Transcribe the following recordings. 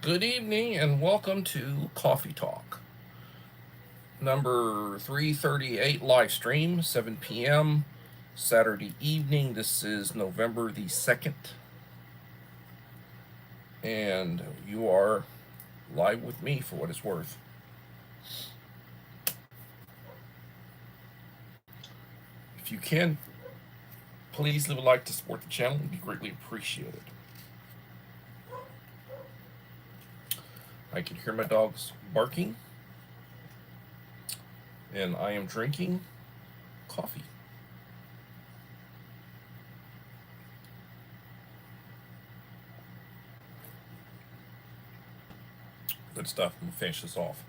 Good evening and welcome to Coffee Talk. Number 338 live stream, 7 p.m. Saturday evening. This is November the 2nd. And you are live with me for what it's worth. If you can, please leave a like to support the channel. It would be greatly appreciated. I can hear my dogs barking. And I am drinking coffee. Good stuff. I'm going to finish this off.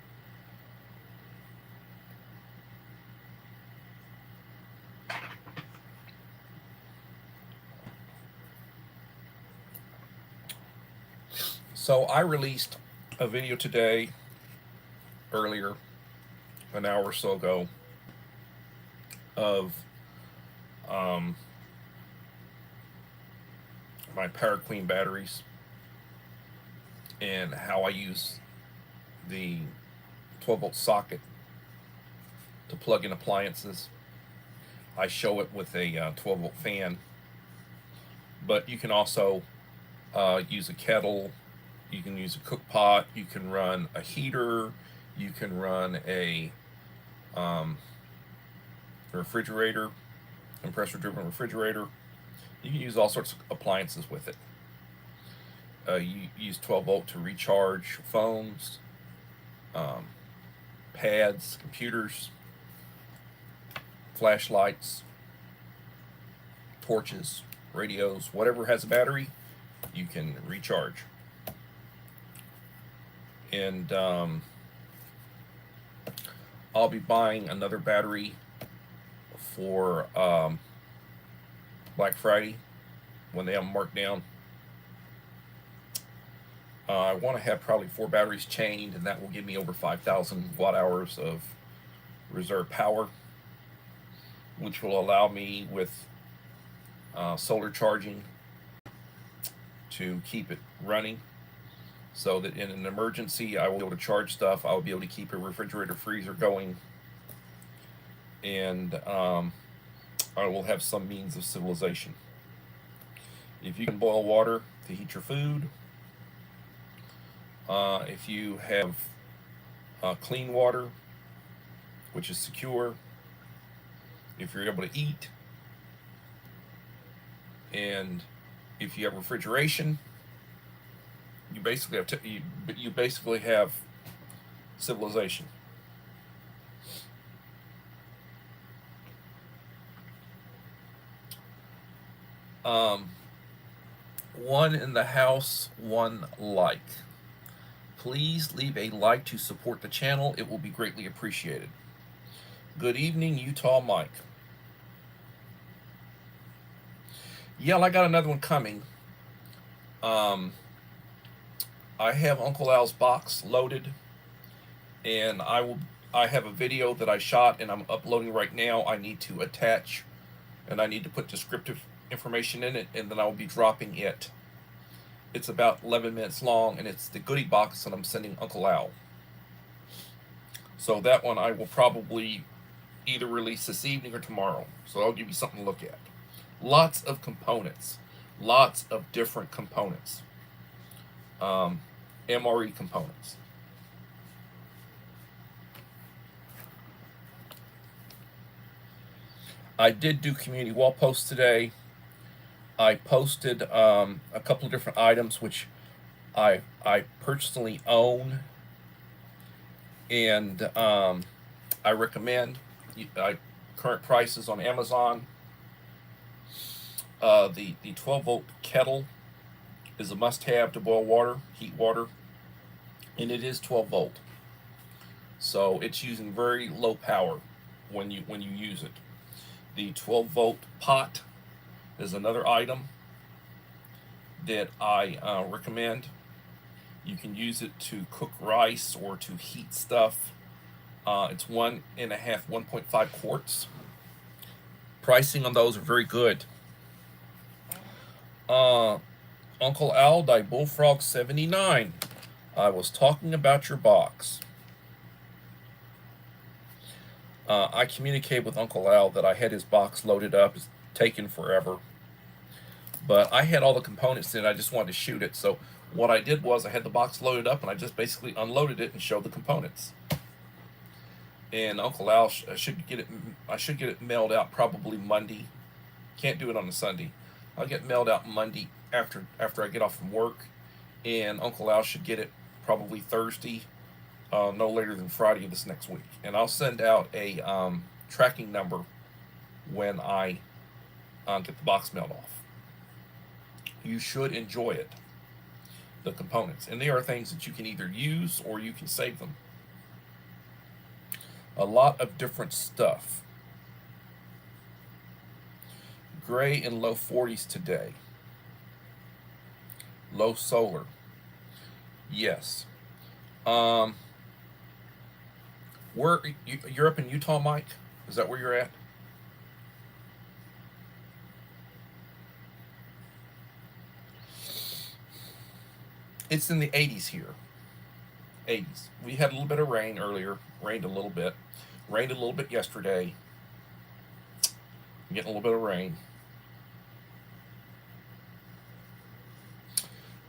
So I released a video today, earlier, an hour or so ago, of my Power Queen batteries and how I use the 12-volt socket to plug in appliances. I show it with a 12-volt fan, but you can also use a kettle, you can use a cook pot, you can run a heater, you can run a refrigerator, compressor-driven refrigerator. You can use all sorts of appliances with it. You use 12-volt to recharge phones, pads, computers, flashlights, torches, radios, whatever has a battery, you can recharge. And I'll be buying another battery for Black Friday when they have them marked down. I want to have probably 4 batteries chained, and that will give me over 5,000 watt hours of reserve power, which will allow me with solar charging to keep it running, so that in an emergency I will be able to charge stuff. I'll be able to keep a refrigerator, freezer going, and I will have some means of civilization. If you can boil water to heat your food, if you have clean water, which is secure, if you're able to eat, and if you have refrigeration, you basically have you basically have civilization. One in the house, one like. Please leave a like to support the channel. It will be greatly appreciated. Good evening, Utah Mike. Yeah, I got another one coming. I have Uncle Al's box loaded, and I have a video that I shot and I'm uploading right now. I need to attach, and I need to put descriptive information in it, and then I will be dropping it. It's about 11 minutes long, and it's the goodie box that I'm sending Uncle Al. So that one I will probably either release this evening or tomorrow. So I'll give you something to look at. Lots of components, lots of different components, MRE components. I did do community wall posts today. I posted a couple of different items which I personally own, and I recommend. Current prices on Amazon. The 12-volt kettle is a must-have to boil water, heat water, and it is 12-volt. So it's using very low power when you use it. The 12-volt pot is another item that I recommend. You can use it to cook rice or to heat stuff. It's 1.5 quarts. Pricing on those are very good. Uncle Al, Die Bullfrog 79. I was talking about your box. I communicated with Uncle Al that I had his box loaded up. It's taken forever. But I had all the components in. I just wanted to shoot it. So what I did was I had the box loaded up and I just basically unloaded it and showed the components. And Uncle Al should get it. I should get it mailed out probably Monday. Can't do it on a Sunday. I'll get mailed out Monday after I get off from work, and Uncle Al should get it probably Thursday, no later than Friday of this next week. And I'll send out a tracking number when I get the box mailed off. You should enjoy it. The components, and they are things that you can either use or you can save them. A lot of different stuff. Gray and low 40s today. Low solar. Yes. Where you're up in Utah, Mike? Is that where you're at? It's in the 80s here. 80s. We had a little bit of rain earlier. Rained a little bit. Rained a little bit yesterday. Getting a little bit of rain.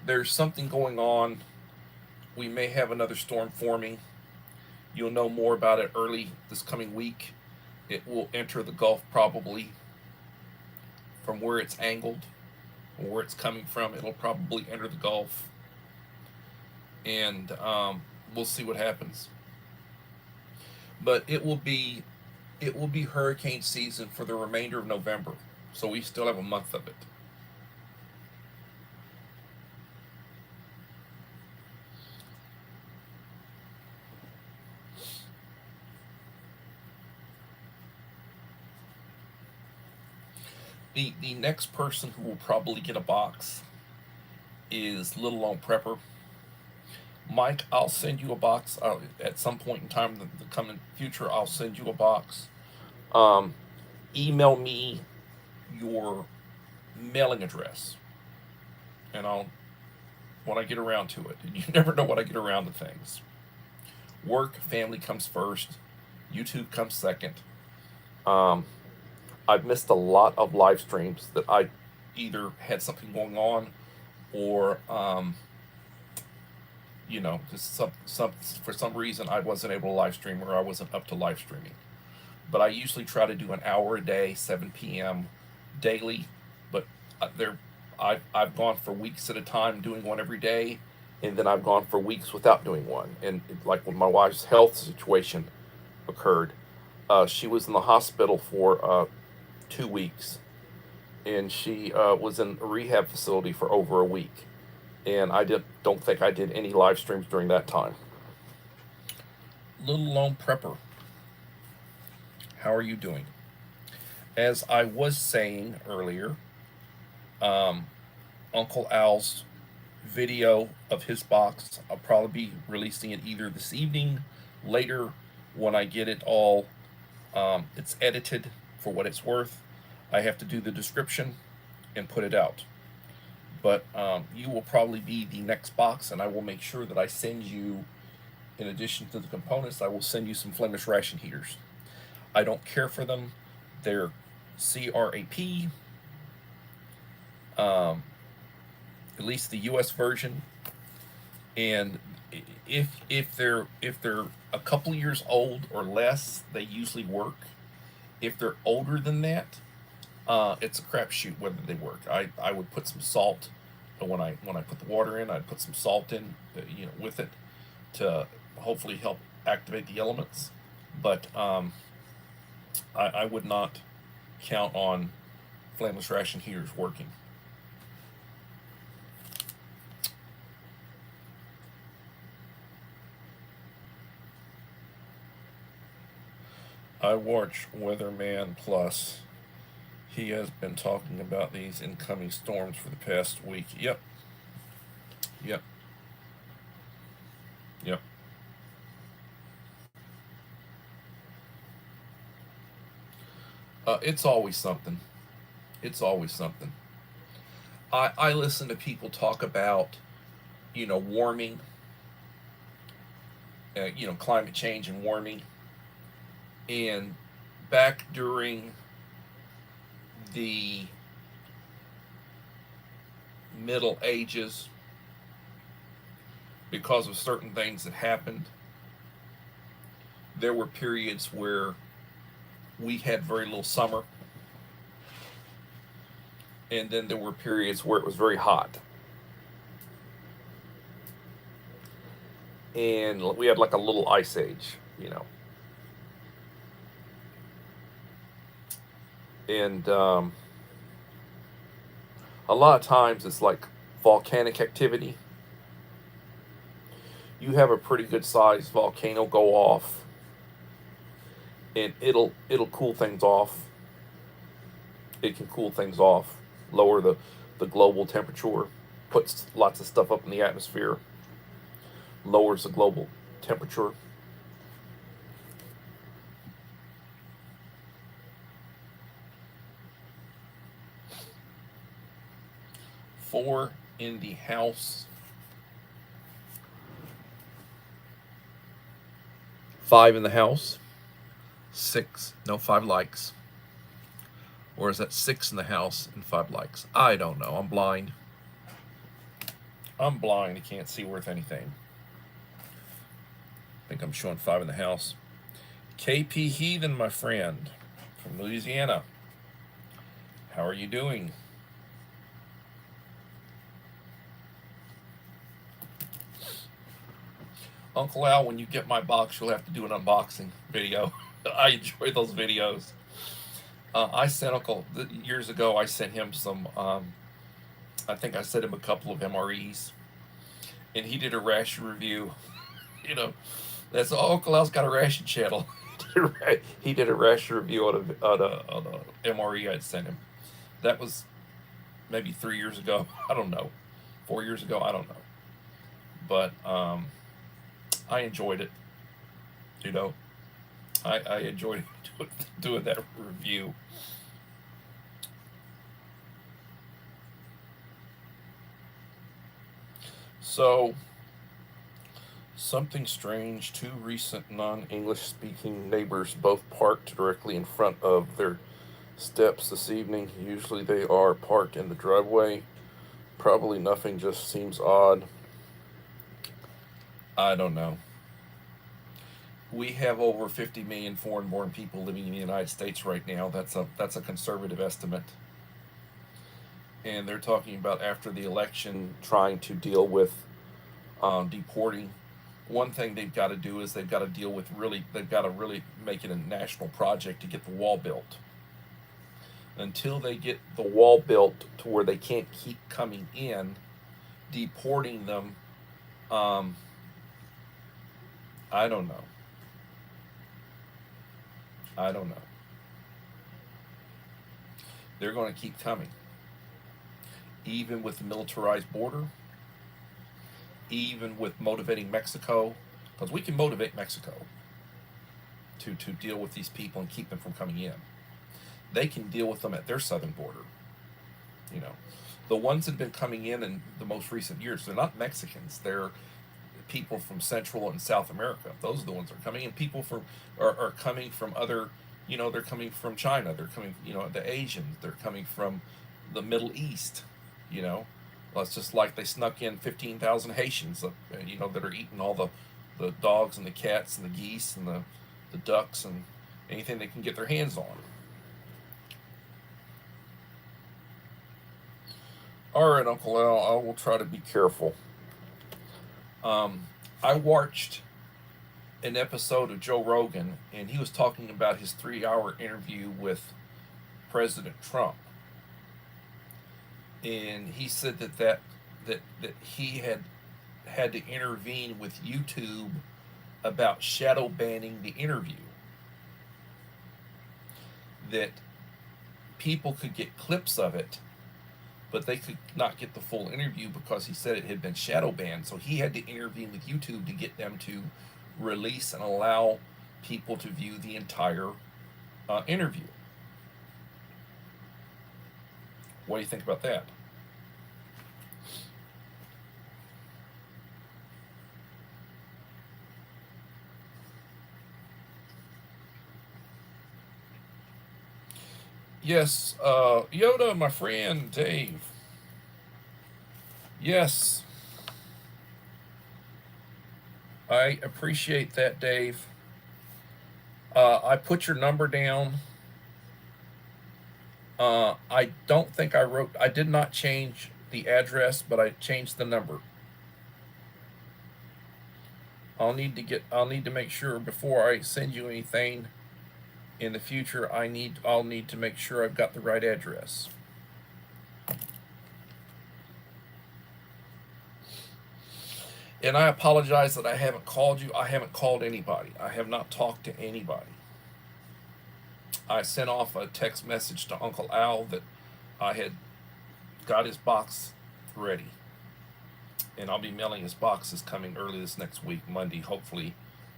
There's something going on. We may have another storm forming. You'll know more about it early this coming week. It will enter the Gulf probably from where it's angled or where it's coming from. It'll probably enter the Gulf, and we'll see what happens. But it will be hurricane season for the remainder of November, so we still have a month of it. The next person who will probably get a box is Little Lone Prepper. Mike, I'll send you a box at some point in time in the coming future. I'll send you a box. Um, Email me your mailing address, and I'll when I get around to it. And you never know when I get around to things. Work, family comes first. YouTube comes second. Um, I've missed a lot of live streams that I either had something going on or just some for some reason I wasn't able to live stream or I wasn't up to live streaming. But I usually try to do an hour a day, 7 p.m. daily. But there, I've gone for weeks at a time doing one every day, and then I've gone for weeks without doing one. And like when my wife's health situation occurred, she was in the hospital for 2 weeks, and she was in a rehab facility for over a week. And don't think I did any live streams during that time. Little Lone Prepper, how are you doing? As I was saying earlier, um, Uncle Al's video of his box, I'll probably be releasing it either this evening, later when I get it all. It's edited for what it's worth. I have to do the description and put it out. But you will probably be the next box, and I will make sure that I send you, in addition to the components, I will send you some Flemish ration heaters. I don't care for them. They're CRAP, um, at least the U.S. version, and if they're a couple years old or less, they usually work. If they're older than that, it's a crapshoot whether they work. I would put some salt when I put the water in. I'd put some salt in, with it to hopefully help activate the elements. But I would not count on flameless ration heaters working. I watch Weatherman Plus. He has been talking about these incoming storms for the past week. Yep. Yep. Yep. It's always something. It's always something. I listen to people talk about, warming. climate change and warming. And back during the Middle Ages, because of certain things that happened, there were periods where we had very little summer, and then there were periods where it was very hot. And we had like a little ice age. And a lot of times it's like volcanic activity. You have a pretty good sized volcano go off, and it'll cool things off. It can cool things off, lower the global temperature, puts lots of stuff up in the atmosphere, lowers the global temperature. Four in the house. 5 in the house. 5 likes. Or is that 6 in the house and 5 likes? I don't know. I'm blind. I can't see worth anything. I think I'm showing 5 in the house. KP Heathen, my friend, from Louisiana. How are you doing? Uncle Al, when you get my box, you'll have to do an unboxing video. I enjoy those videos. I sent Uncle, years ago, I sent him some, I think I sent him a couple of MREs, and he did a ration review. That's Uncle Al's got a ration channel. He did a ration review on a MRE I'd sent him. That was maybe 3 years ago. I don't know. 4 years ago. I don't know. But I enjoyed it. I enjoyed doing that review. So, something strange. 2 recent non-English speaking neighbors both parked directly in front of their steps this evening. Usually they are parked in the driveway. Probably nothing, just seems odd. I don't know. We have over 50 million foreign-born people living in the United States right now. That's a conservative estimate. And they're talking about, after the election, trying to deal with deporting. One thing they've got to do is they've got to really make it a national project to get the wall built. Until they get the wall built to where they can't keep coming in, deporting them, I don't know. They're going to keep coming. Even with the militarized border, even with motivating Mexico, because we can motivate Mexico to deal with these people and keep them from coming in. They can deal with them at their southern border. The ones that have been coming in the most recent years, they're not Mexicans. They're people from Central and South America. Those are the ones that are coming in. People are coming from other, they're coming from China. They're coming, the Asians. They're coming from the Middle East. Well, it's just like they snuck in 15,000 Haitians, that are eating all the dogs and the cats and the geese and the ducks and anything they can get their hands on. All right, Uncle Al, I will try to be careful. I watched an episode of Joe Rogan, and he was talking about his 3-hour interview with President Trump. And he said that he had to intervene with YouTube about shadow banning the interview. That people could get clips of it, but they could not get the full interview because he said it had been shadow banned. So he had to intervene with YouTube to get them to release and allow people to view the entire interview. What do you think about that? Yes, Yoda, my friend, Dave. Yes, I appreciate that, Dave. I put your number down. I don't think I did not change the address, but I changed the number. I'll need to make sure before I send you anything in the future. I'll need to make sure I've got the right address. And I apologize that I haven't called you. I haven't called anybody. I have not talked to anybody. I sent off a text message to Uncle Al that I had got his box ready. And I'll be mailing his boxes coming early this next week, Monday, hopefully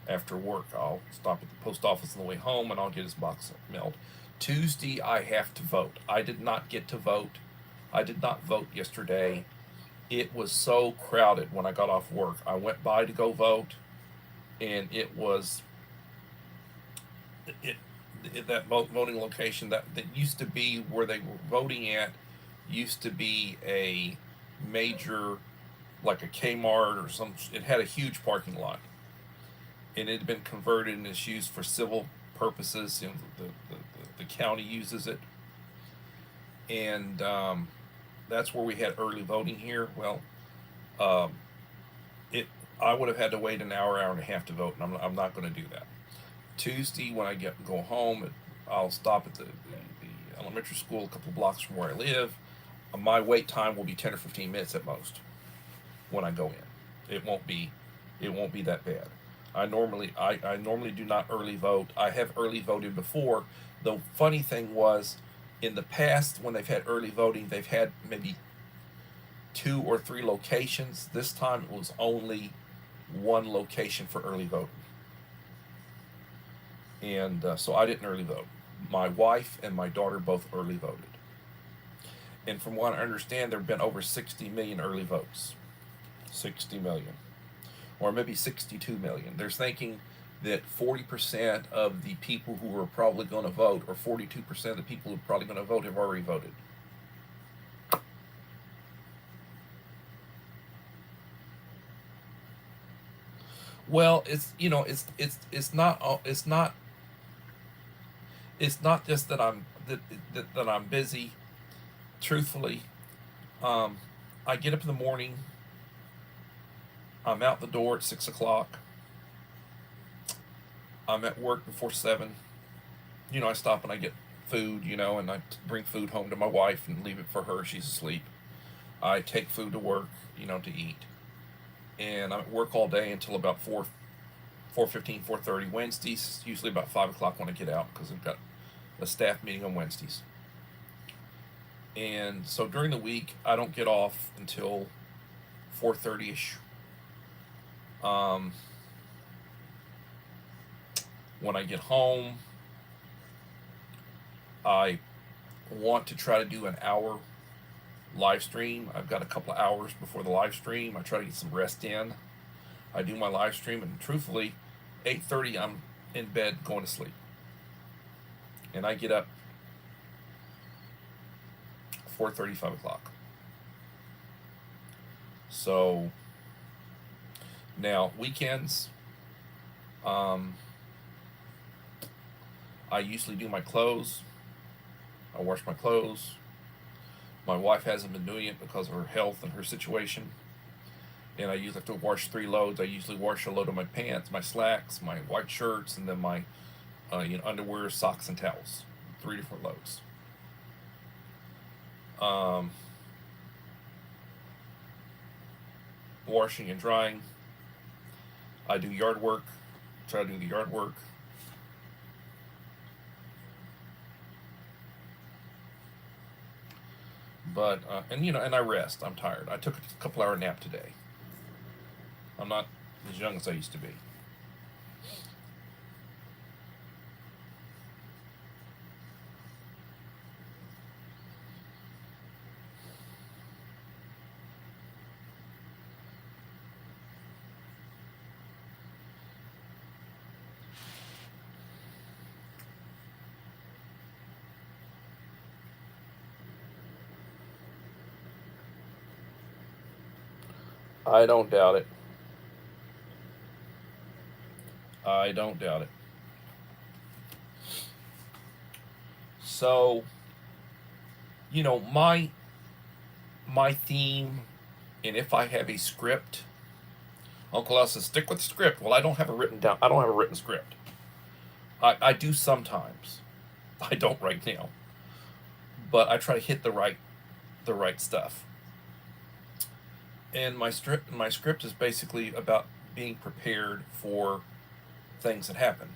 after work. I'll stop at the post office on the way home and I'll get his box mailed. Tuesday, I have to vote. I did not get to vote. I did not vote yesterday. It was so crowded when I got off work. I went by to go vote, and it, that voting location that used to be where they were voting at used to be a major, like a Kmart or some. It had a huge parking lot, and it had been converted and is used for civil purposes. You know, the county uses it, and that's where we had early voting here. Well, um, it I would have had to wait an hour and a half to vote, and I'm not going to do that. Tuesday when I go home, I'll stop at the elementary school a couple blocks from where I live. My wait time will be 10 or 15 minutes at most when I go in. It won't be that bad. I normally do not early vote. I have early voted before. The funny thing was, in the past when they've had early voting, they've had maybe 2 or 3 locations. This time it was only one location for early voting, and so I didn't early vote. My wife and my daughter both early voted, and from what I understand, there have been over 60 million early votes. 60 million, or maybe 62 million. They're thinking that 40% of the people who are probably going to vote, or 42% of the people who are probably going to vote, have already voted. Well, it's not just that that I'm busy. Truthfully, um, I get up in the morning. I'm out the door at 6 o'clock. I'm at work before 7. I stop and I get food. And I bring food home to my wife and leave it for her. She's asleep. I take food to work. To eat, and I'm at work all day until about 4:15, 4:30. Wednesdays usually about 5 o'clock when I get out because I've got a staff meeting on Wednesdays. And so during the week, I don't get off until 4:30 ish. Um, when I get home, I want to try to do an hour live stream. I've got a couple of hours before the live stream. I try to get some rest in. I do my live stream, and truthfully, 8:30 I'm in bed going to sleep, and I get up 4:30, 5 o'clock. So now weekends, um, I usually do my clothes. I wash my clothes. My wife hasn't been doing it because of her health and her situation. And I usually have to wash 3 loads. I usually wash a load of my pants, my slacks, my white shirts, and then my underwear, socks, and towels. 3 different loads. Um, Washing and drying. I do yard work. Try to do the yard work. But and I rest. I'm tired. I took a couple-hour nap today. I'm not as young as I used to be. I don't doubt it. I don't doubt it. So, my theme, and if I have a script, Uncle Al says stick with the script. Well, I don't have a written down. I don't have a written script. I do sometimes. I don't right now, but I try to hit the right stuff. And my script is basically about being prepared for things that happen.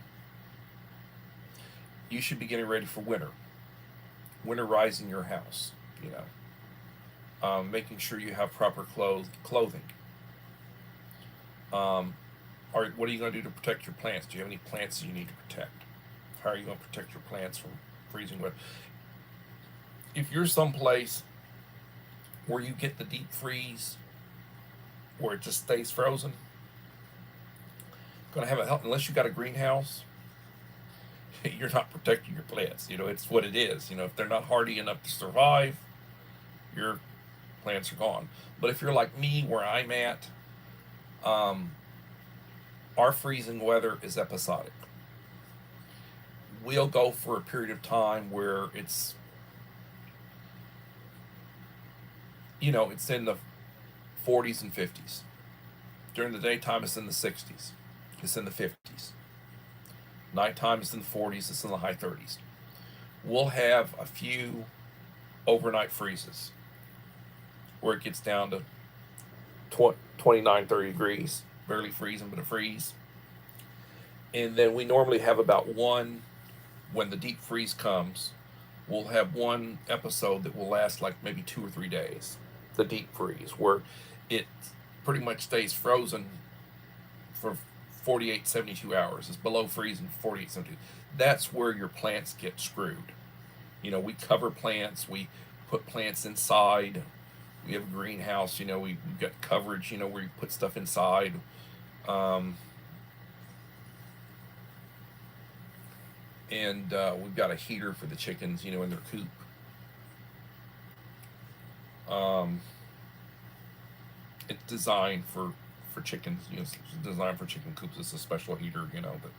You should be getting ready for winter. Winterizing your house. Making sure you have proper clothing. Um, what are you going to do to protect your plants? Do you have any plants that you need to protect? How are you going to protect your plants from freezing weather? If you're someplace where you get the deep freeze, where it just stays frozen, going to have it help unless you got a greenhouse. You're not protecting your plants. It's what it is. If they're not hardy enough to survive, your plants are gone. But if you're like me, where I'm at, our freezing weather is episodic. We'll go for a period of time where it's in the 40s and 50s. During the daytime, it's in the 60s. It's in the 50s. Nighttime, it's in the 40s. It's in the high 30s. We'll have a few overnight freezes where it gets down to 29, 30 degrees. Barely freezing, but a freeze. And then we normally have about one, when the deep freeze comes, we'll have one episode that will last like maybe 2 or 3 days. The deep freeze, where it pretty much stays frozen for 48, 72 hours. It's below freezing for 48, 72. That's where your plants get screwed. We cover plants, we put plants inside. We have a greenhouse, we've got coverage, where you put stuff inside. And we've got a heater for the chickens, in their coop. It's designed for chickens, it's designed for chicken coops. It's a special heater, but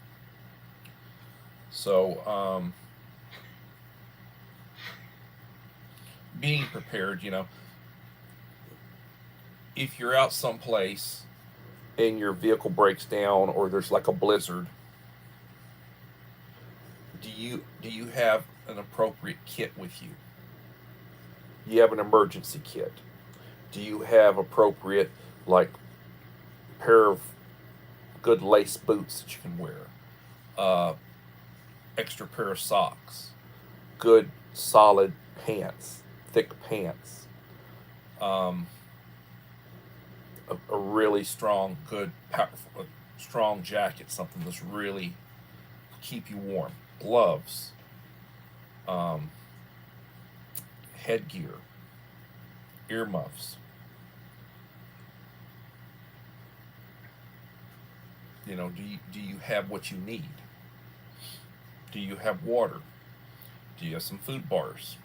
so being prepared, if you're out someplace and your vehicle breaks down or there's like a blizzard, do you have an appropriate kit with you? Do you have an emergency kit? Do you have appropriate, like, pair of good lace boots that you can wear? Extra pair of socks? Good solid pants? Thick pants? A really strong, good, powerful, strong jacket, something that's really keep you warm. Gloves, headgear, earmuffs. Do you have what you need? Do you have water? Do you have some food bars?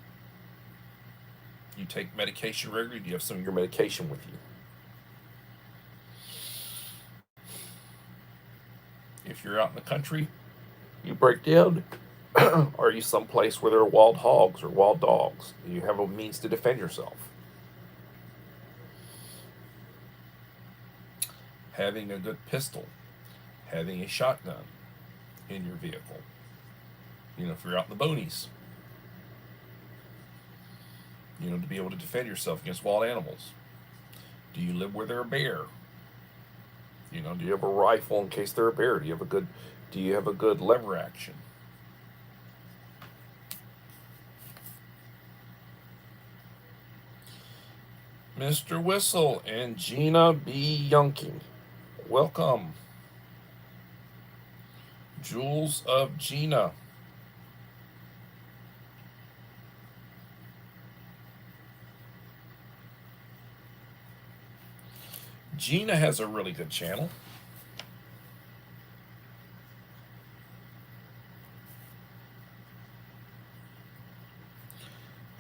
You take medication regularly? Do you have some of your medication with you? If you're out in the country, you break down. Are you someplace where there are wild hogs or wild dogs? Do you have a means to defend yourself? Having a good pistol, having a shotgun in your vehicle. If you're out in the boonies, to be able to defend yourself against wild animals. Do you live where there's a bear? Do you have a rifle in case there's a bear? Do you have a good lever action? Mr. Whistle and Gina B. Yunking, welcome. Jewels of Gina. Gina has a really good channel.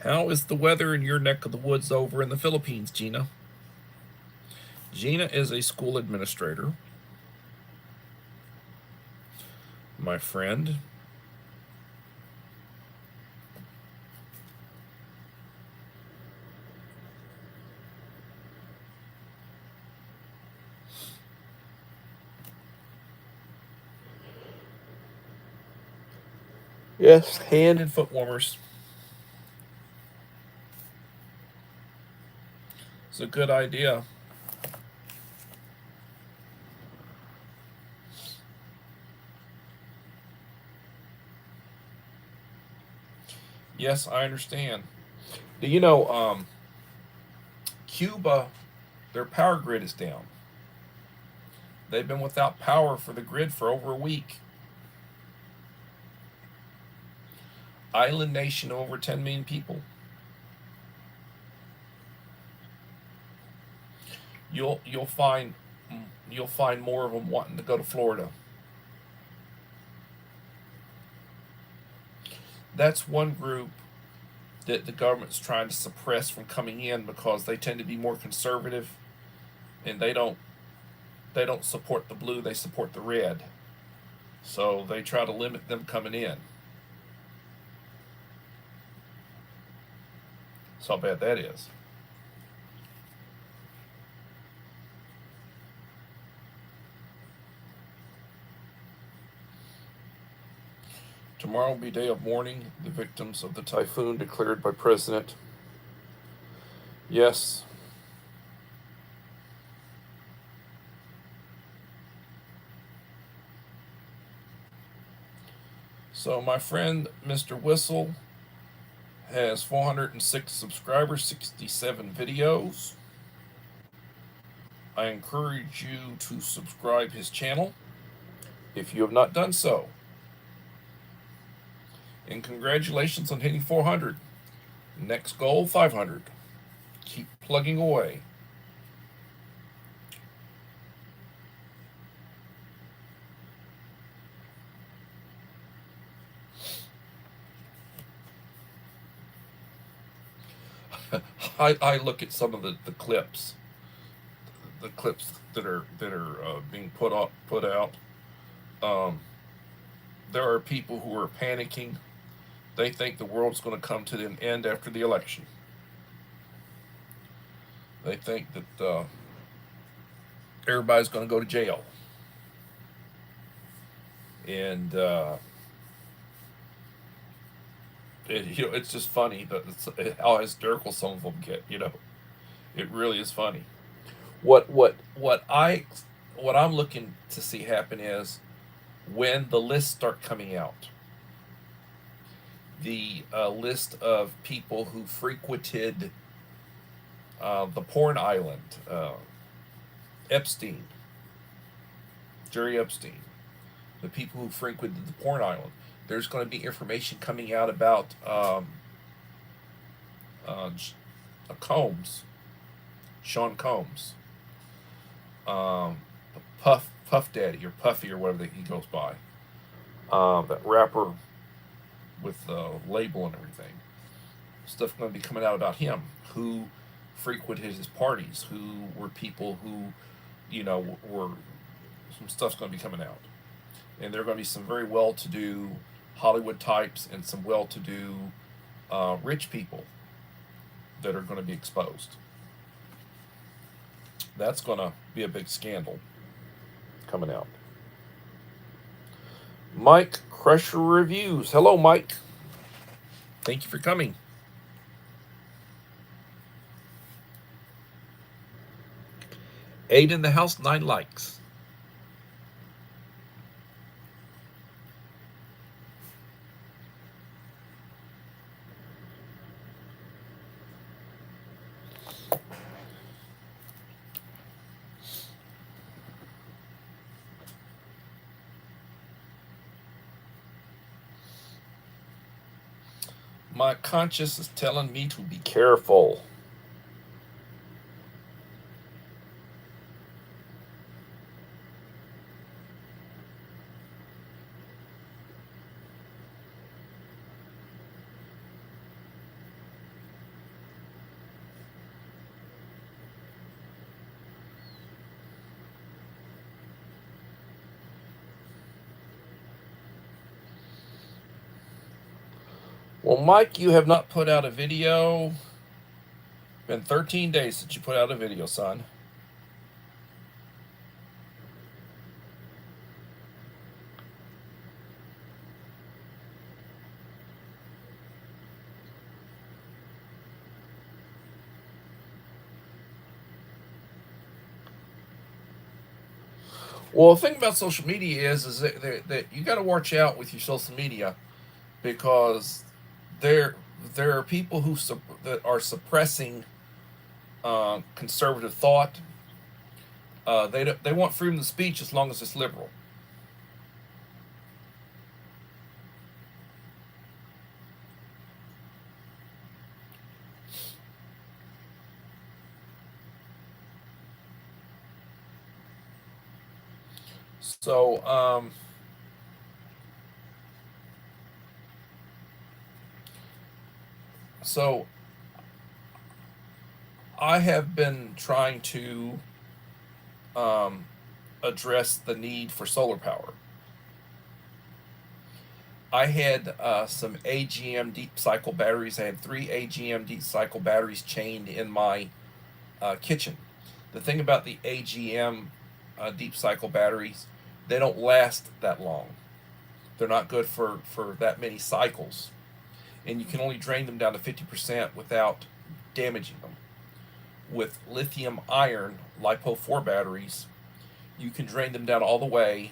How is the weather in your neck of the woods over in the Philippines, Gina? Gina is a school administrator, my friend. Yes, hand and foot warmers. It's a good idea. Yes, I understand. Do you know, Cuba, their power grid is down. They've been without power for the grid for over a week. Island nation, over 10 million people. You'll find more of them wanting to go to Florida. That's one group that the government's trying to suppress from coming in because they tend to be more conservative, and they don't support the blue, they support the red. So they try to limit them coming in. That's how bad that is. Tomorrow will be day of mourning, the victims of the typhoon declared by President. Yes. So my friend Mr. Whistle has 406 subscribers, 67 videos. I encourage you to subscribe his channel if you have not done so. And congratulations on hitting 400. Next goal, 500. Keep plugging away. I look at some of the clips, that are being put out. Um, there are people who are panicking. They think the world's going to come to an end after the election. They think that everybody's going to go to jail, and it's just funny that how hysterical some of them get. It really is funny. What I'm looking to see happen is when the lists start coming out, the list of people who frequented the porn island, Epstein, Jerry Epstein, the people who frequented the porn island. There's going to be information coming out about uh, Combs, Sean Combs, um, Puff Daddy or Puffy or whatever he goes by, that rapper with the label and everything. Stuff going to be coming out about him, who frequented his parties, who were people who, were some stuff's going to be coming out, and there are going to be some very well-to-do Hollywood types and some well-to-do rich people that are going to be exposed. That's going to be a big scandal coming out. Mike Crusher Reviews. Hello, Mike. Thank you for coming. Eight in the house, 9 likes. My conscience is telling me to be careful. Well, Mike, you have not put out a video. Been 13 days since you put out a video, son. Well, the thing about social media is that you got to watch out with your social media, because there there are people that are suppressing conservative thought. They want freedom of speech as long as it's liberal. So so I have been trying to um, address the need for solar power. I had some AGM deep cycle batteries. I had 3 AGM deep cycle batteries chained in my kitchen. The thing about the AGM deep cycle batteries, they don't last that long. They're not good for that many cycles. And you can only drain them down to 50% without damaging them. With lithium iron LiPo 4 batteries, you can drain them down all the way,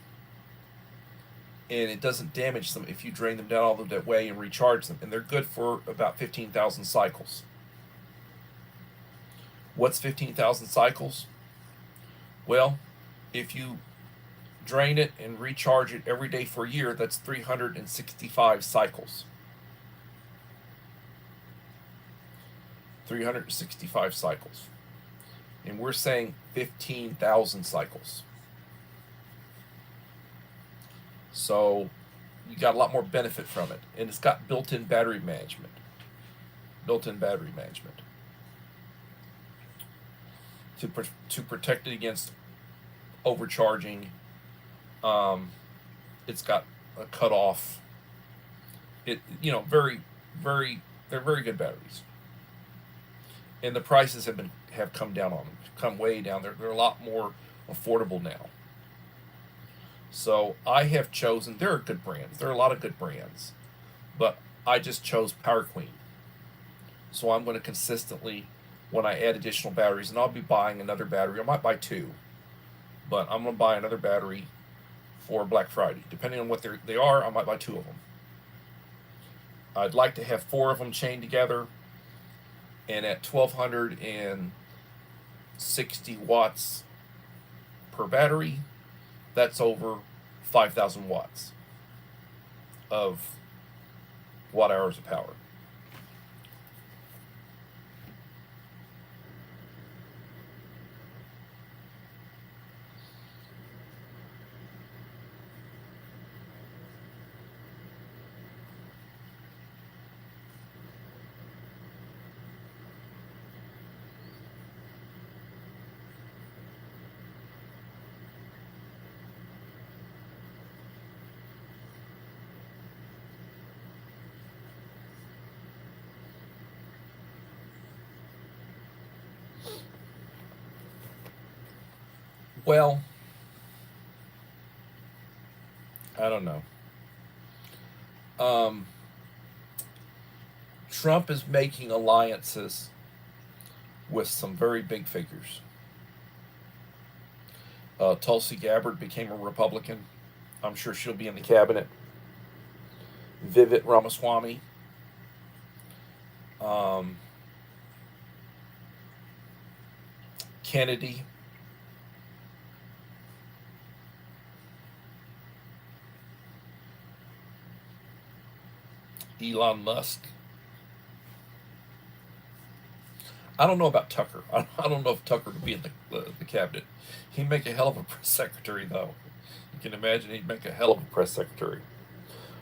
and it doesn't damage them if you drain them down all the way and recharge them. And they're good for about 15,000 cycles. What's 15,000 cycles? Well, if you drain it and recharge it every day for a year, that's 365 cycles. 365 cycles. And we're saying 15,000 cycles. So you got a lot more benefit from it. And it's got built-in battery management. Built-in battery management. To protect it against overcharging. It's got a cutoff. Very, very, they're very good batteries. And the prices have come down on them, come way down. They're a lot more affordable now. So I have chosen. There are good brands. There are a lot of good brands, but I just chose Power Queen. So I'm going to consistently, when I add additional batteries, and I'll be buying another battery. I might buy two, but I'm going to buy another battery for Black Friday. Depending on what they are, I might buy two of them. I'd like to have four of them chained together, and at 1,260 watts per battery, that's over 5,000 watts of watt hours of power. Well, I don't know. Um, Trump is making alliances with some very big figures. Tulsi Gabbard became a Republican. I'm sure she'll be in the cabinet. Vivek Ramaswamy. Um, Kennedy. Elon Musk. I don't know about Tucker. I don't know if Tucker would be in the cabinet. He'd make a hell of a press secretary, though. You can imagine he'd make a hell of a press secretary.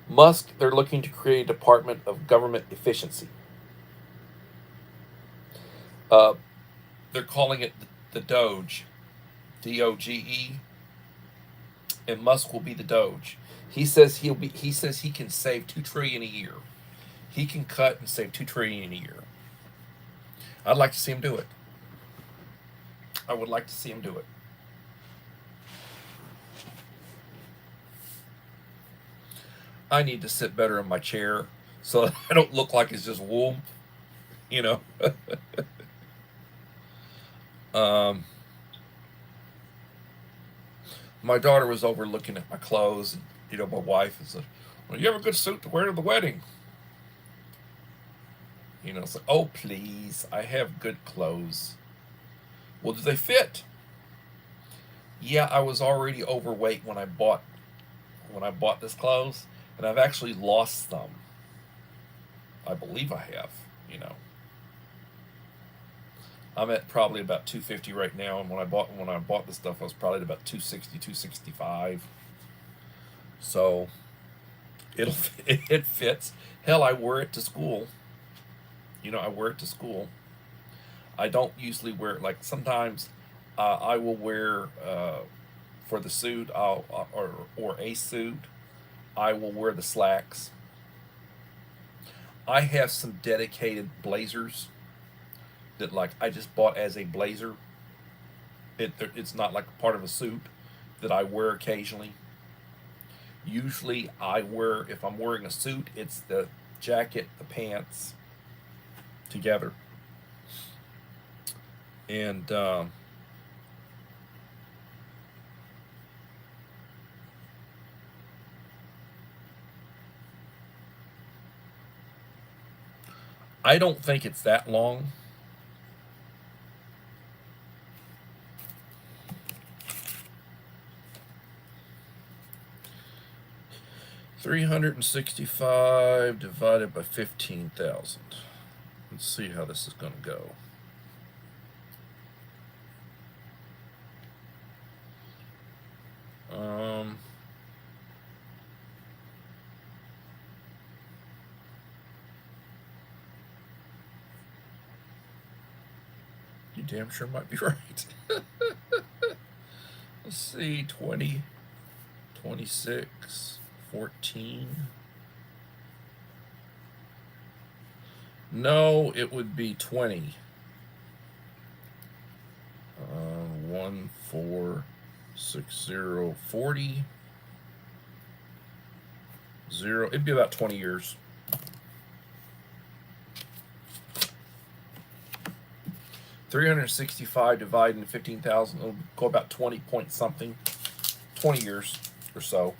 Musk, they're looking to create a Department of Government Efficiency. Uh, they're calling it the Doge, DOGE, and Musk will be the Doge. He says he can save $2 trillion a year He can cut and save $2 trillion a year. I'd like to see him do it. I would like to see him do it. I need to sit better in my chair so that I don't look like it's just wool, you know. My daughter was over looking at my clothes, and my wife said, "Well, you have a good suit to wear to the wedding." It's like, oh please, I have good clothes. Well, do they fit? Yeah, I was already overweight when I bought this clothes, and I've actually lost some. I believe I have. I'm at probably about 250 right now, and when I bought the stuff, I was probably at about 260, 265. So it fits. Hell, I wear it to school. I wear it to school. I don't usually wear it. Like sometimes, I will wear for the suit, or a suit. I will wear the slacks. I have some dedicated blazers that I just bought as a blazer. It's not like part of a suit that I wear occasionally. Usually, if I'm wearing a suit, it's the jacket, the pants together. And I don't think it's that long. $365 divided by 15,000. Let's see how this is going to go. You damn sure might be right. Let's see, 20, 26, 14. No, it would be 20. 1, 4, 6, 0, 40. 0. It'd be about 20 years. $365 divided into 15,000. It'll go about 20 point something. 20 years or so.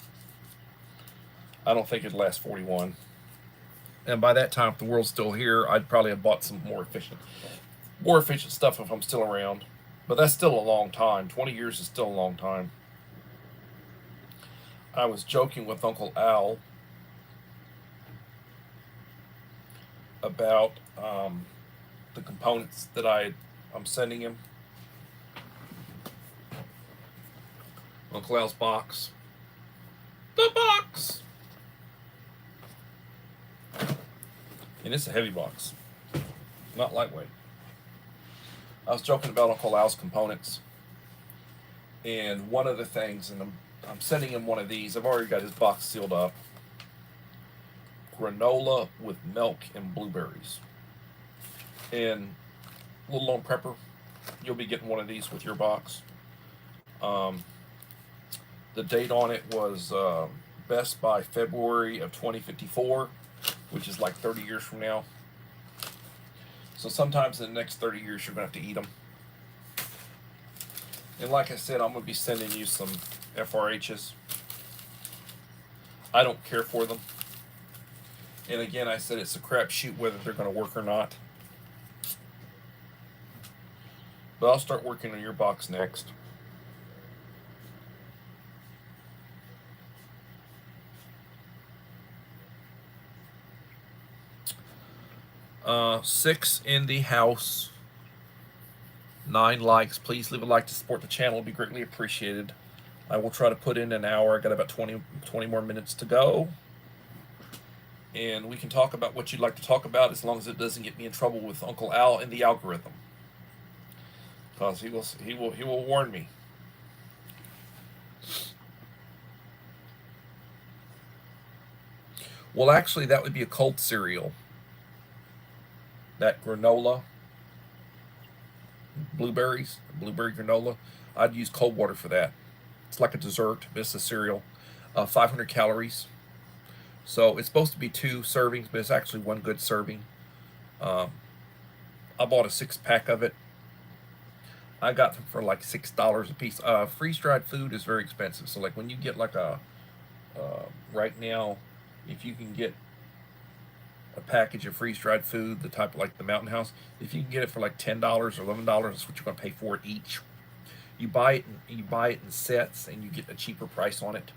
I don't think it'd last 41. And by that time, if the world's still here, I'd probably have bought some more efficient stuff if I'm still around. But that's still a long time. 20 years is still a long time. I was joking with Uncle Al about the components that I'm sending him. Uncle Al's box. The box! And it's a heavy box. Not lightweight. I was joking about Uncle Al's components. And one of the things, and I'm sending him one of these. I've already got his box sealed up. Granola with milk and blueberries. And Little Lone Prepper, you'll be getting one of these with your box. The date on it was best by February of 2054, which is like 30 years from now. So sometimes in the next 30 years, you're going to have to eat them. And like I said, I'm going to be sending you some FRHs. I don't care for them. And again, I said it's a crapshoot whether they're going to work or not. But I'll start working on your box next. Six in the house. 9 likes. Please leave a like to support the channel. It'll be greatly appreciated. I will try to put in an hour. I got about 20 more minutes to go. And we can talk about what you'd like to talk about as long as it doesn't get me in trouble with Uncle Al and the algorithm. Because he will warn me. Well, actually, that would be a cold cereal. That granola, blueberry granola, I'd use cold water for that. It's like a dessert, but it's a cereal. 500 calories. So it's supposed to be 2 servings, but it's actually one good serving. Um, I bought a 6 pack of it. I got them for like $6 a piece. Freeze dried food is very expensive. So like when you get like right now, if you can get a package of freeze dried food, the type of like the Mountain House, if you can get it for like $10 or $11, that's what you're gonna pay for it each. You buy it in sets, and you get a cheaper price on it.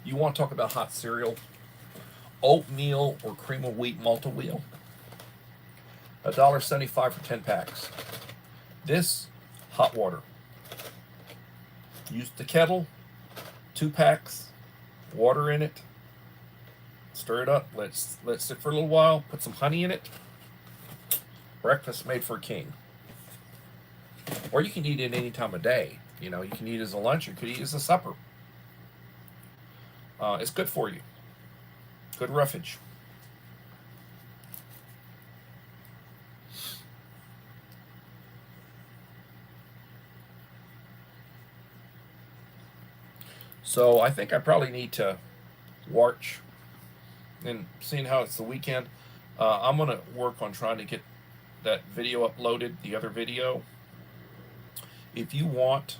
You want to talk about hot cereal? Oatmeal or cream of wheat multi-wheel. $1.75 for 10 packs. This hot water. Use the kettle, 2 packs, water in it. Stir it up. Let's sit for a little while. Put some honey in it. Breakfast made for a king. Or you can eat it any time of day. You know, you can eat it as a lunch. You could eat it as a supper. It's good for you. Good roughage. So I think I probably need to watch, and seeing how it's the weekend, I'm going to work on trying to get that video uploaded, the other video. If you want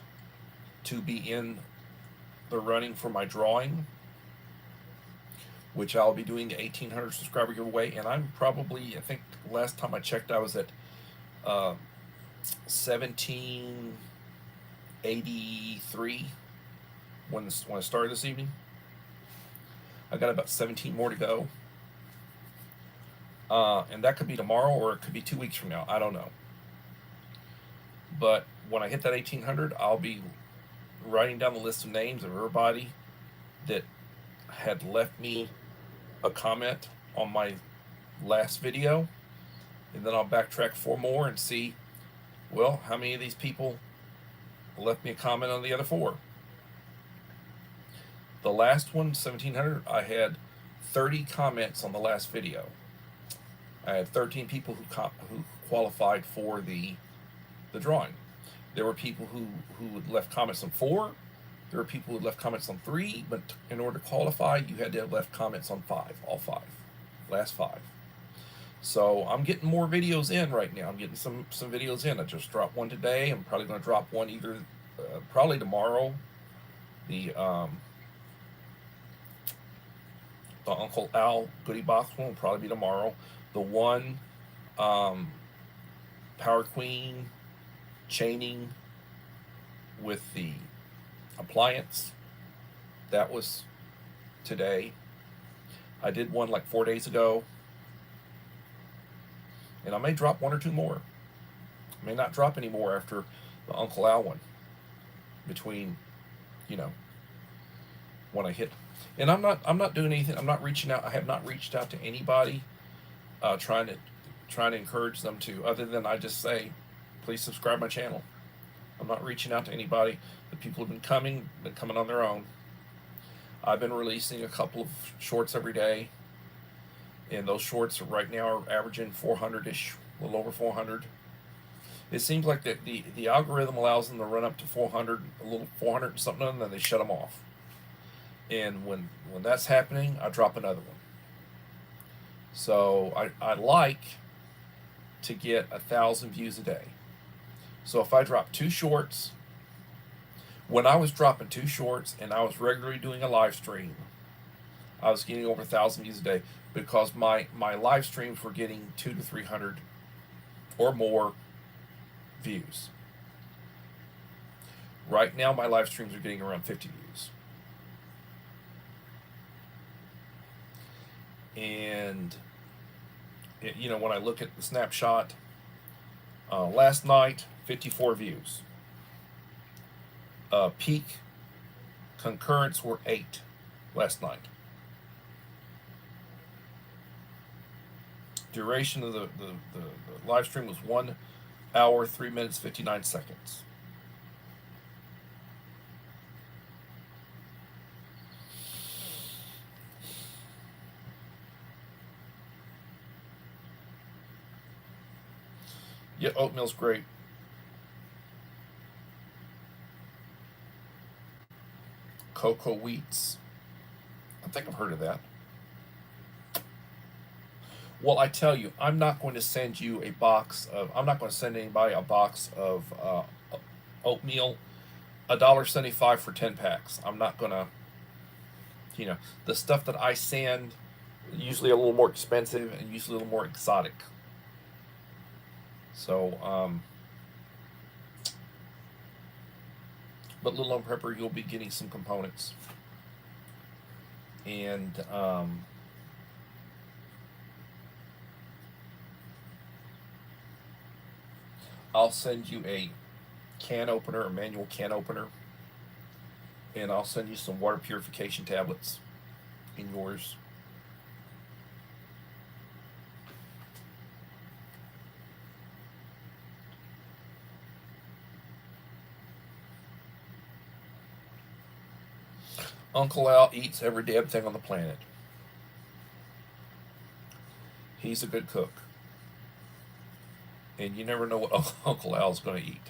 to be in the running for my drawing, which I'll be doing the 1,800 subscriber giveaway, and I'm probably, I think last time I checked, I was at 1783 when I started this evening. I got about 17 more to go. And that could be tomorrow, or it could be 2 weeks from now. I don't know. But when I hit that 1,800, I'll be writing down the list of names of everybody that had left me a comment on my last video. And then I'll backtrack 4 more and see, well, how many of these people left me a comment on the other 4. The last one, 1,700, I had 30 comments on the last video. I had 13 people who qualified for the drawing. There were people who left comments on 4. There were people who left comments on 3, but in order to qualify, you had to have left comments on 5, all 5, last 5. So I'm getting more videos in right now. I'm getting some videos in. I just dropped one today. I'm probably going to drop one either probably tomorrow. The Uncle Al Goodie Box one will probably be tomorrow. The one Power Queen chaining with the appliance, that was today. I did one like 4 days ago, and I may drop 1 or 2 more. I may not drop any more after the Uncle Al one, between, you know, when I hit. And I'm not doing anything. I'm not reaching out. I have not reached out to anybody trying to encourage them to, other than I just say, please subscribe my channel. I'm not reaching out to anybody. The people have been coming on their own. I've been releasing a couple of shorts every day, and those shorts right now are averaging 400-ish, a little over 400. It seems like the algorithm allows them to run up to 400, a little 400 and something, and then they shut them off. And when that's happening, I drop another one. So I like to get 1,000 views a day. So if I drop 2 shorts, when I was dropping 2 shorts and I was regularly doing a live stream, I was getting over 1,000 views a day, because my live streams were getting 200 to 300 or more views. Right now, my live streams are getting around 50 views. And you know, when I look at the snapshot, last night, 54 views. Peak concurrents were 8 last night. Duration of the live stream was 1 hour, 3 minutes, 59 seconds. Yeah, oatmeal's great. Cocoa wheats. I think I've heard of that. Well, I tell you, I'm not going to send you a box of. I'm not going to send anybody a box of oatmeal. $1.75 for 10 packs. I'm not gonna. You know, the stuff that I send usually a little more expensive and usually a little more exotic. So, but Little Lemon Pepper, you'll be getting some components, and I'll send you a can opener, a manual can opener, and I'll send you some water purification tablets in yours. Uncle Al eats every damn thing on the planet. He's a good cook, and you never know what Uncle Al's going to eat.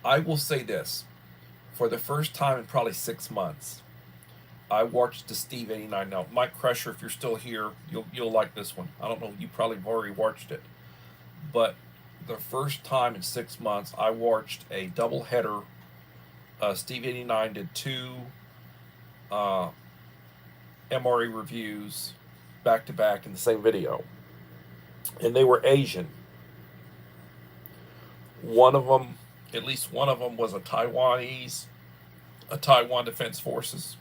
I will say this: for the first time in probably 6 months, I watched the Steve 89. Now, Mike Crusher, if you're still here, you'll like this one. I don't know, you probably have already watched it, but the first time in 6 months, I watched a double header. Steve 89 did two uh, MRE reviews back to back in the same video, and they were Asian. One of them, at least one of them, was a Taiwan Defense Forces,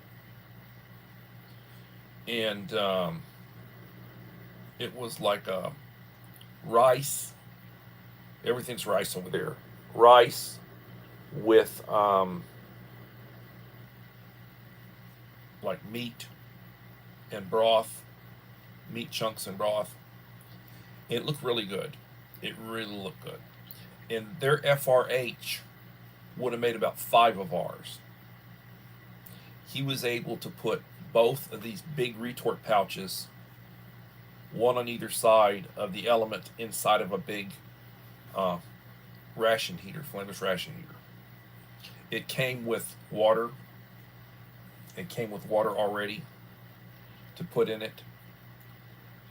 and it was like rice. Everything's rice over there. Rice with like meat and broth, meat chunks and broth. It looked really good. It really looked good. And their FRH would have made about five of ours. He was able to put both of these big retort pouches, one on either side of the element, inside of a big uh, ration heater, flameless ration heater. It came with water. It came with water already to put in it,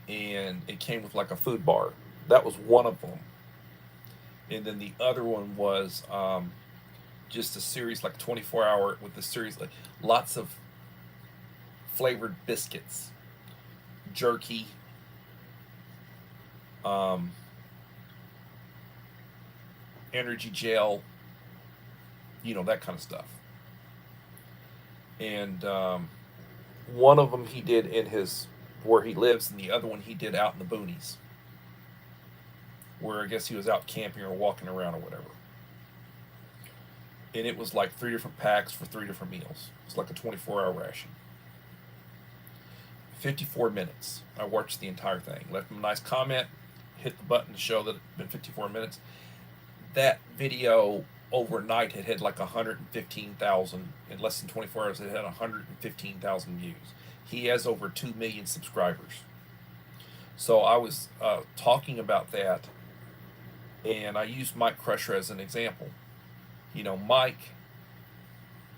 and it came with like a food bar. That was one of them, and then the other one was just a series, like 24-hour with the series, like lots of flavored biscuits, jerky, um, energy gel, that kind of stuff. And one of them he did in his where he lives, and the other one he did out in the boonies, where I guess he was out camping or walking around or whatever. And it was like 3 different packs for 3 different meals. It's like a 24-hour ration. 54 minutes. I watched the entire thing. Left him a nice comment. Hit the button to show that it's been 54 minutes. That video overnight had like 115,000. In less than 24 hours, it had 115,000 views. He has over 2 million subscribers. So I was talking about that, and I used Mike Crusher as an example. Mike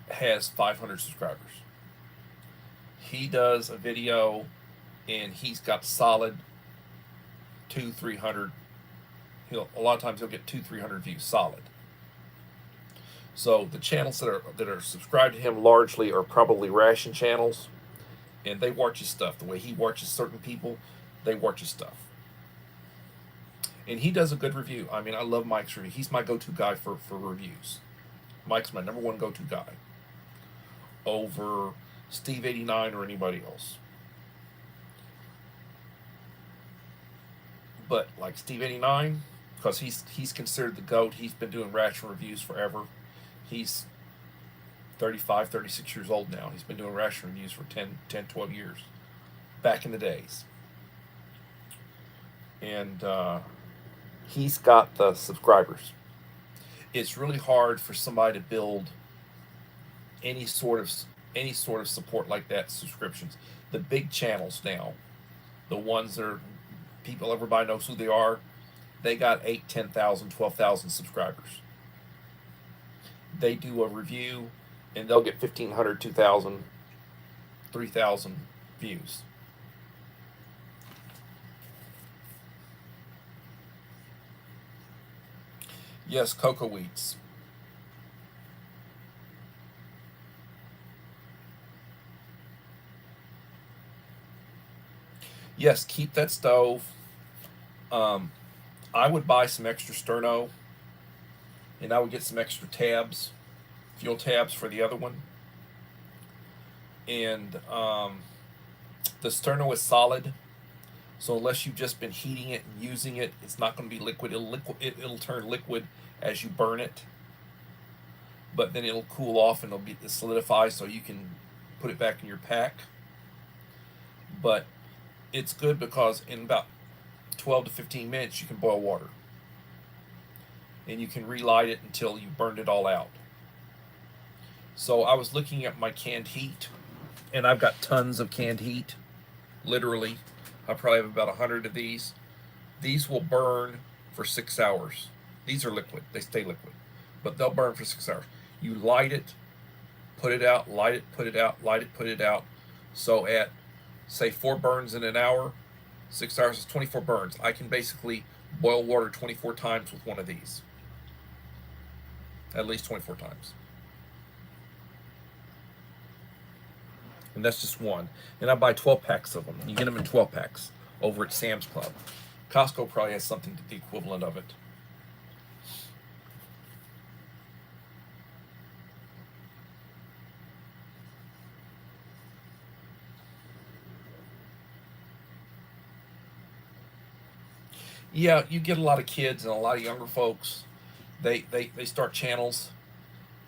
has 500 subscribers. He does a video, and he's got solid 200-300. A lot of times he'll get 200-300 views solid. So the channels that are subscribed to him largely are probably ration channels, and they watch his stuff the way he watches certain people. They watch his stuff, and he does a good review. I mean, I love Mike's review. He's my go-to guy for reviews. Mike's my number one go-to guy over Steve 89 or anybody else. But like Steve 89, because he's considered the GOAT. He's been doing ration reviews forever. He's 35, 36 years old now. He's been doing ration reviews for 10, 12 years. Back in the days. And he's got the subscribers. It's really hard for somebody to build any sort of support like that. Subscriptions, the big channels now, the ones that are people, everybody knows who they are. they got 8, 10,000, 12,000 subscribers. They do a review and they'll get 1,500, 2,000, 3,000 views. Yes, cocoa wheats. Yes, keep that stove. Um, I would buy some extra sterno, and I would get some extra tabs, fuel tabs for the other one. And the sterno is solid, so unless you've just been heating it and using it, it's not going to be liquid. It'll turn liquid as you burn it, but then it'll cool off and it'll solidify, so you can put it back in your pack. But it's good because in about 12 to 15 minutes you can boil water, and you can relight it until you burned it all out. So I was looking at my canned heat, and I've got tons of canned heat. Literally, I probably have about 100 of these. These will burn for 6 hours. These are liquid, they stay liquid, but they'll burn for 6 hours. You light it, put it out, light it, put it out, light it, put it out. So at, say, 4 burns in an hour, 6 hours is 24 burns. I can basically boil water 24 times with one of these. At least 24 times. And that's just one. And I buy 12 packs of them. You get them in 12 packs over at Sam's Club. Costco probably has something to the equivalent of it. Yeah, you get a lot of kids and a lot of younger folks. They start channels,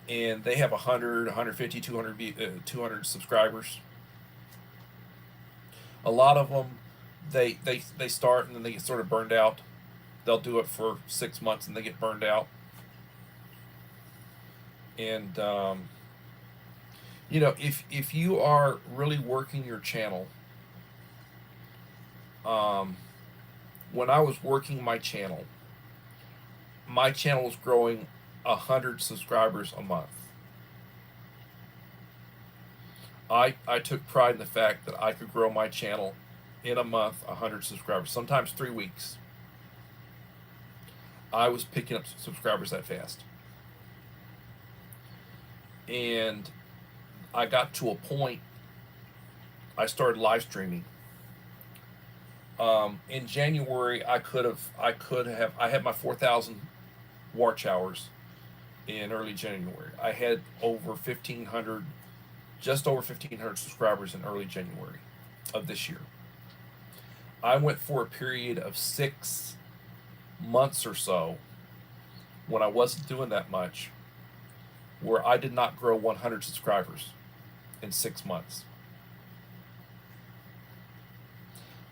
and they have 100, 150, 200 subscribers. A lot of them, they start and then they get sort of burned out. They'll do it for 6 months and they get burned out. And if you are really working your channel, when I was working my channel was growing 100 subscribers a month. I took pride in the fact that I could grow my channel in a month 100 subscribers, sometimes 3 weeks. I was picking up subscribers that fast. And I got to a point, I started live streaming. In January, I had my 4,000 watch hours in early January. I had just over 1,500 subscribers in early January of this year. I went for a period of 6 months or so when I wasn't doing that much, where I did not grow 100 subscribers in 6 months.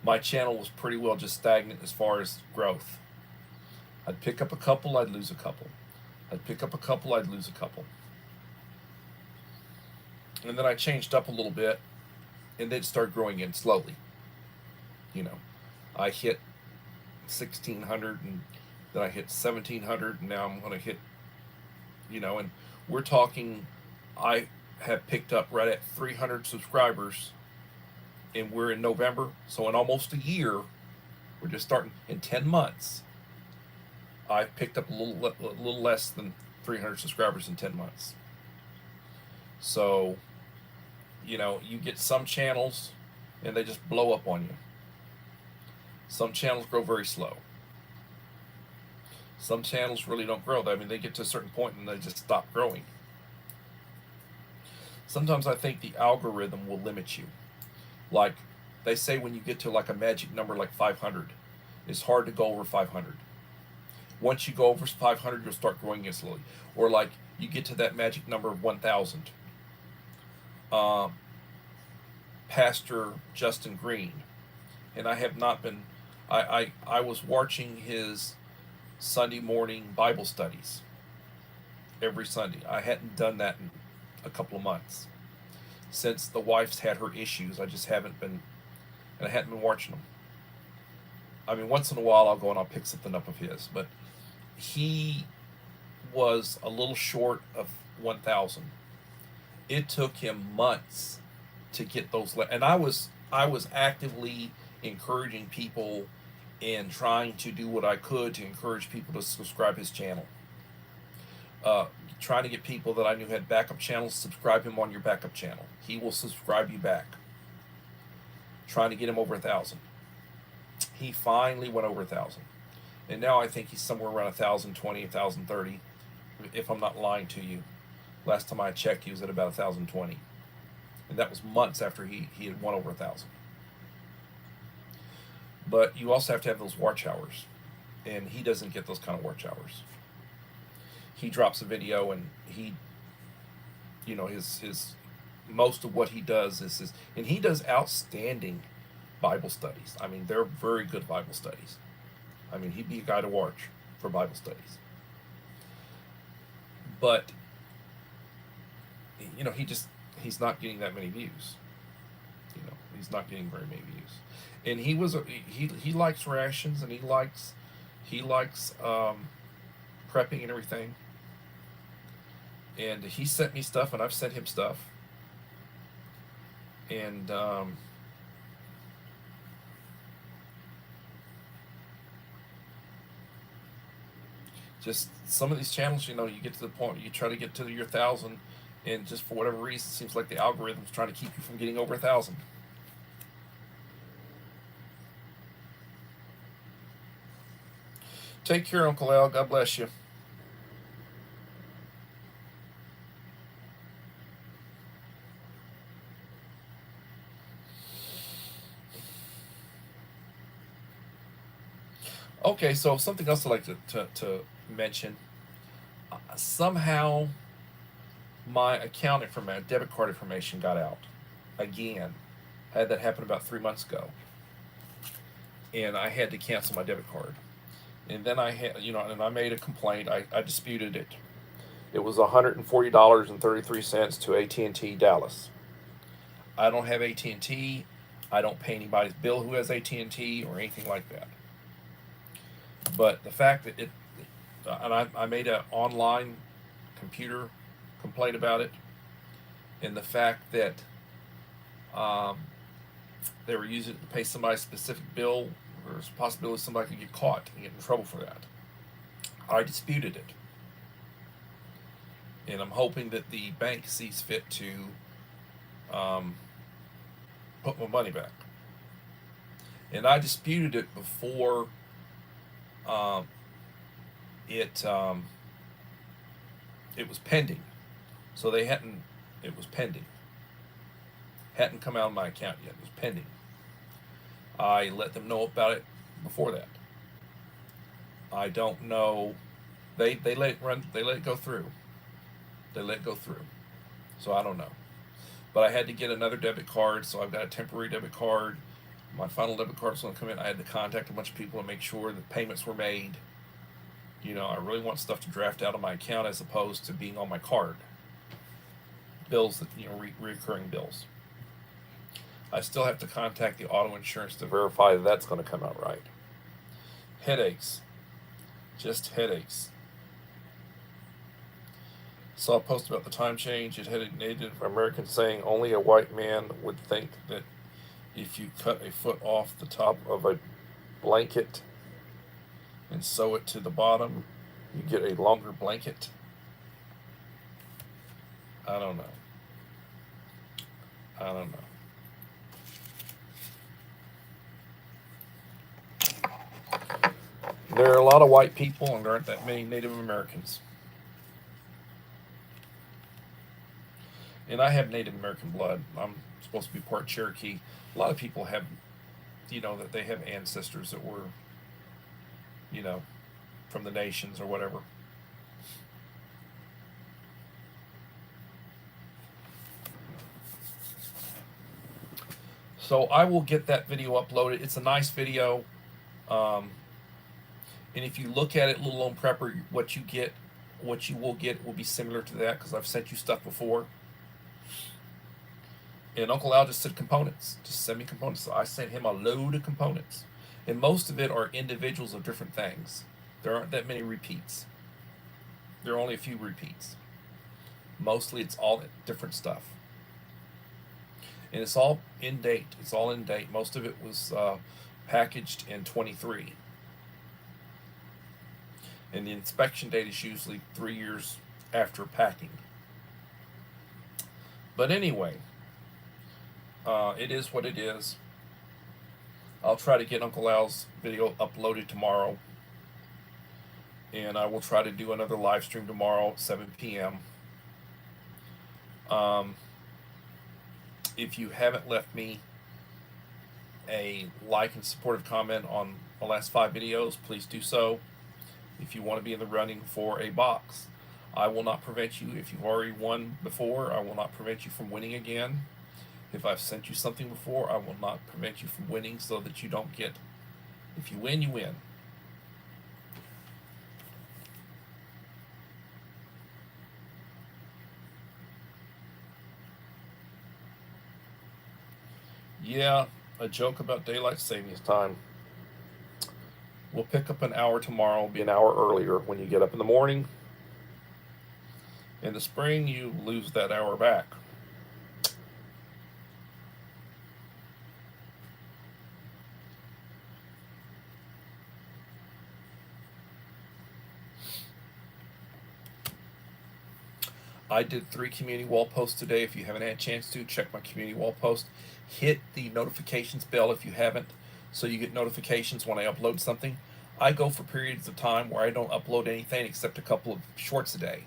My channel was pretty well just stagnant as far as growth. I'd pick up a couple, I'd lose a couple. I'd pick up a couple, I'd lose a couple. And then I changed up a little bit, and then started growing in slowly. I hit 1,600, and then I hit 1,700, and now I'm going to hit, and we're talking, I have picked up right at 300 subscribers, and we're in November, so in almost a year, we're just starting, in 10 months, I've picked up a little less than 300 subscribers in 10 months. So, you get some channels, and they just blow up on you. Some channels grow very slow. Some channels really don't grow. I mean, they get to a certain point and they just stop growing. Sometimes I think the algorithm will limit you. Like, they say when you get to like a magic number like 500, it's hard to go over 500. Once you go over 500, you'll start growing it slowly. Or like, you get to that magic number of 1,000. Pastor Justin Green, and I have not been, I was watching his Sunday morning Bible studies every Sunday. I hadn't done that in a couple of months. Since the wife's had her issues, I just haven't been, and I hadn't been watching them. I mean, once in a while I'll go and I'll pick something up of his, but he was a little short of 1,000. It took him months to get those, and I was actively encouraging people and trying to do what I could to encourage people to subscribe his channel. Uh, Trying to get people that I knew had backup channels, subscribe him on your backup channel. He will subscribe you back. Trying to get him over 1,000. He finally went over 1,000, and now I think he's somewhere around 1,020, 1,030, if I'm not lying to you. Last time I checked, he was at about 1,020, and that was months after he had won over 1,000. But you also have to have those watch hours, and he doesn't get those kind of watch hours. He drops a video, and he, his most of what he does is his, and he does outstanding Bible studies. I mean, they're very good Bible studies. I mean, he'd be a guy to watch for Bible studies. But he's not getting that many views. He's not getting very many views. And he likes rations, and he likes prepping and everything. And he sent me stuff, and I've sent him stuff. And just some of these channels, you get to the point, you try to get to your 1,000, and just for whatever reason, it seems like the algorithm's trying to keep you from getting over 1,000. Take care, Uncle Al. God bless you. Okay, so something else I'd like to mention. Somehow my account information, debit card information got out again. I had that happen about 3 months ago. And I had to cancel my debit card. And then I had, and I made a complaint. I disputed it. It was $140.33 to AT&T Dallas. I don't have AT&T. I don't pay anybody's bill who has AT&T or anything like that. But the fact that and I made an online computer complaint about it, and the fact that they were using it to pay somebody's specific bill, there's a possibility somebody could get caught and get in trouble for that. I disputed it. And I'm hoping that the bank sees fit to put my money back. And I disputed it before it was pending. So it was pending. Hadn't come out of my account yet. It was pending. I let them know about it before that. I don't know. They let it run. They let it go through. So I don't know. But I had to get another debit card, so I've got a temporary debit card. My final debit card was going to come in. I had to contact a bunch of people to make sure that payments were made. I really want stuff to draft out of my account as opposed to being on my card. Bills that, recurring bills. I still have to contact the auto insurance to verify that that's going to come out right. Headaches. Just headaches. Saw a post about the time change. It had a Native American saying only a white man would think that if you cut a foot off the top of a blanket and sew it to the bottom, you get a longer blanket. I don't know. There are a lot of white people, and there aren't that many Native Americans. And I have Native American blood. I'm supposed to be part Cherokee. A lot of people have, that they have ancestors that were, from the nations or whatever. So I will get that video uploaded. It's a nice video. And if you look at it, Little Lone Prepper, what you will get will be similar to that, because I've sent you stuff before. And Uncle Al just said components. Just send me components. So I sent him a load of components. And most of it are individuals of different things. There aren't that many repeats. There are only a few repeats. Mostly it's all different stuff. And it's all in date. It's all in date. Most of it was packaged in 23. And the inspection date is usually 3 years after packing. But anyway, it is what it is. I'll try to get Uncle Al's video uploaded tomorrow. And I will try to do another live stream tomorrow at 7 p.m. If you haven't left me a like and supportive comment on the last 5 videos, please do so. If you want to be in the running for a box, I will not prevent you. If you've already won before, I will not prevent you from winning again. If I've sent you something before, I will not prevent you from winning so that you don't get, if you win, you win. Yeah, a joke about daylight savings time. We'll pick up an hour tomorrow, be an hour earlier when you get up in the morning. In the spring, you lose that hour back. I did 3 community wall posts today. If you haven't had a chance to, check my community wall post. Hit the notifications bell if you haven't, so you get notifications when I upload something. I go for periods of time where I don't upload anything except a couple of shorts a day.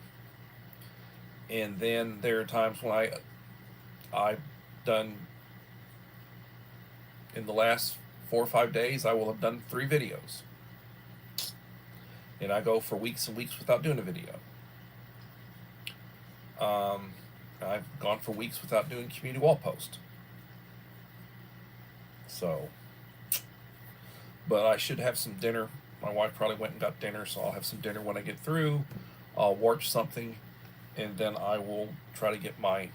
And then there are times when I've done, in the last 4 or 5 days, I will have done 3 videos. And I go for weeks and weeks without doing a video. I've gone for weeks without doing community wall post. So, but I should have some dinner. My wife probably went and got dinner, so I'll have some dinner when I get through. I'll watch something, and then I will try to get my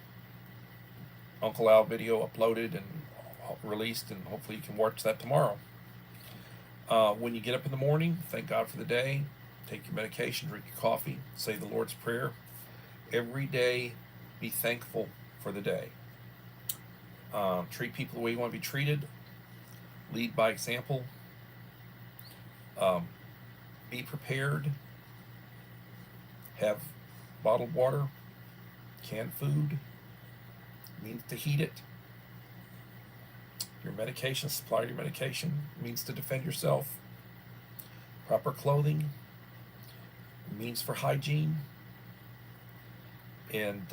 Uncle Al video uploaded and released, and hopefully you can watch that tomorrow. When you get up in the morning, thank God for the day. Take your medication, drink your coffee, say the Lord's Prayer. Every day, be thankful for the day. Treat people the way you want to be treated. Lead by example. Be prepared. Have bottled water, canned food. Means to heat it. Your medication, supply your medication. Means to defend yourself. Proper clothing. Means for hygiene. And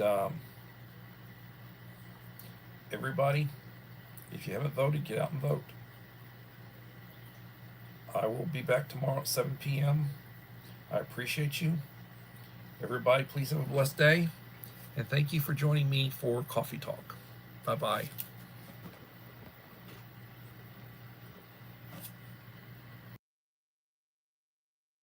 everybody, if you haven't voted, get out and vote. I will be back tomorrow at 7 p.m. I appreciate you. Everybody, please have a blessed day. And thank you for joining me for Coffee Talk. Bye-bye.